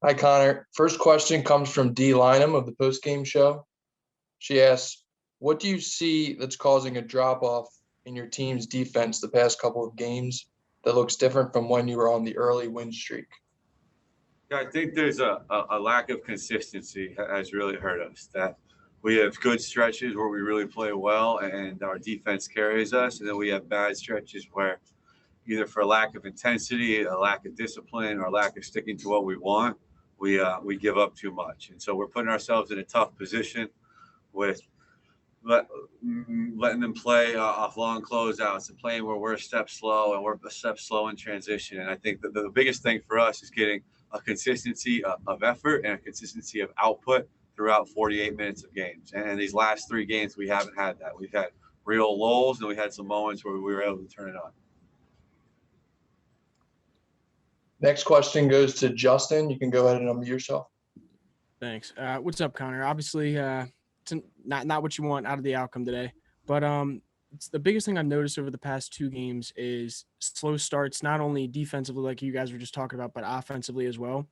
Hi, Connor. First question comes from Dee Lynham of the Postgame show. She asks, what do you see that's causing a drop-off in your team's defense the past couple of games that looks different from when you were on the early win streak? Yeah, I think there's a lack of consistency has really hurt us. That we have good stretches where we really play well and our defense carries us, and then we have bad stretches where either for lack of intensity, a lack of discipline, or lack of sticking to what we want, we give up too much. And so we're putting ourselves in a tough position with letting them play off long closeouts and playing where we're a step slow and we're a step slow in transition. And I think that the biggest thing for us is getting a consistency of effort and a consistency of output throughout 48 minutes of games. And these last 3 games, we haven't had that. We've had real lulls and we had some moments where we were able to turn it on. Next question goes to Justin. You can go ahead and unmute yourself. Thanks. What's up, Connor? Obviously, it's not what you want out of the outcome today, but it's the biggest thing I've noticed over the past 2 games is slow starts, not only defensively like you guys were just talking about, but offensively as well.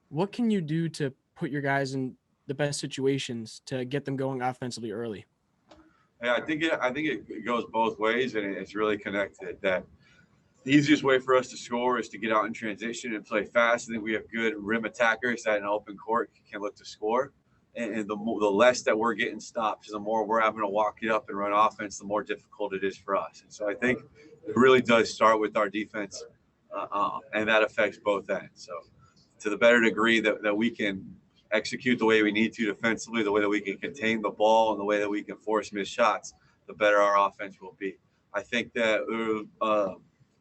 What can you do to put your guys in the best situations to get them going offensively early? Yeah, I think it goes both ways, and it's really connected. That the easiest way for us to score is to get out in transition and play fast. I think we have good rim attackers that in open court can look to score. And the less that we're getting stops, the more we're having to walk it up and run offense, the more difficult it is for us. And so I think it really does start with our defense, and that affects both ends. So to the better degree that we can execute the way we need to defensively, the way that we can contain the ball, and the way that we can force missed shots, the better our offense will be. I think that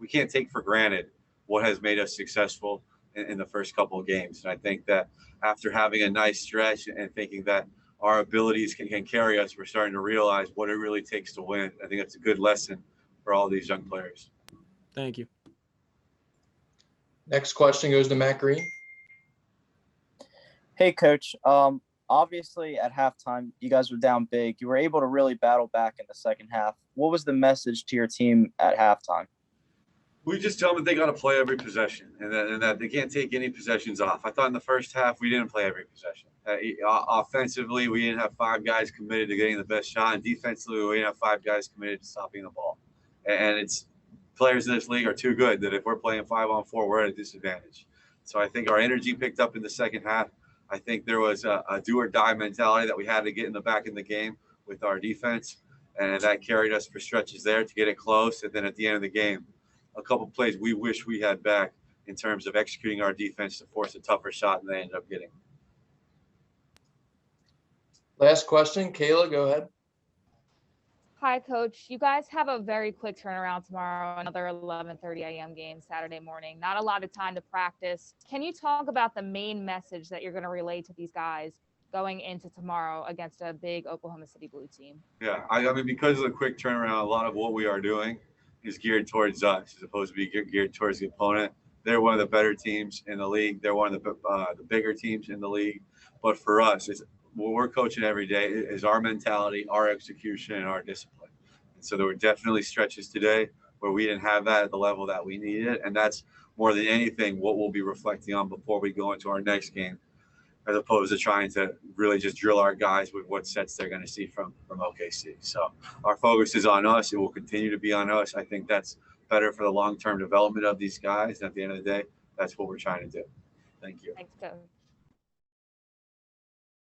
we can't take for granted what has made us successful in the first couple of games. And I think that after having a nice stretch and thinking that our abilities can carry us, we're starting to realize what it really takes to win. I think that's a good lesson for all these young players. Thank you. Next question goes to Matt Green. Hey, Coach. Obviously, at halftime, you guys were down big. You were able to really battle back in the second half. What was the message to your team at halftime? We just tell them that they got to play every possession and that they can't take any possessions off. I thought in the first half we didn't play every possession. Offensively, we didn't have 5 guys committed to getting the best shot, and defensively, we didn't have 5 guys committed to stopping the ball. And it's players in this league are too good that if we're playing 5-on-4, we're at a disadvantage. So I think our energy picked up in the second half. I think there was a do-or-die mentality that we had to get in the back in the game with our defense, and that carried us for stretches there to get it close. And then at the end of the game, a couple of plays we wish we had back in terms of executing our defense to force a tougher shot, and they ended up getting. Last question, Kayla, go ahead. Hi, Coach. You guys have a very quick turnaround tomorrow, another 11:30 a.m. game Saturday morning. Not a lot of time to practice. Can you talk about the main message that you're going to relay to these guys going into tomorrow against a big Oklahoma City Blue team? Yeah, I mean, because of the quick turnaround, a lot of what we are doing is geared towards us as opposed to be geared towards the opponent. They're one of the better teams in the league. They're one of the bigger teams in the league. But for us, it's what we're coaching every day is our mentality, our execution, and our discipline. And so there were definitely stretches today where we didn't have that at the level that we needed. And that's more than anything what we'll be reflecting on before we go into our next game, as opposed to trying to really just drill our guys with what sets they're going to see from OKC. So our focus is on us. It will continue to be on us. I think that's better for the long-term development of these guys. And at the end of the day, that's what we're trying to do. Thank you. Thanks, Coach.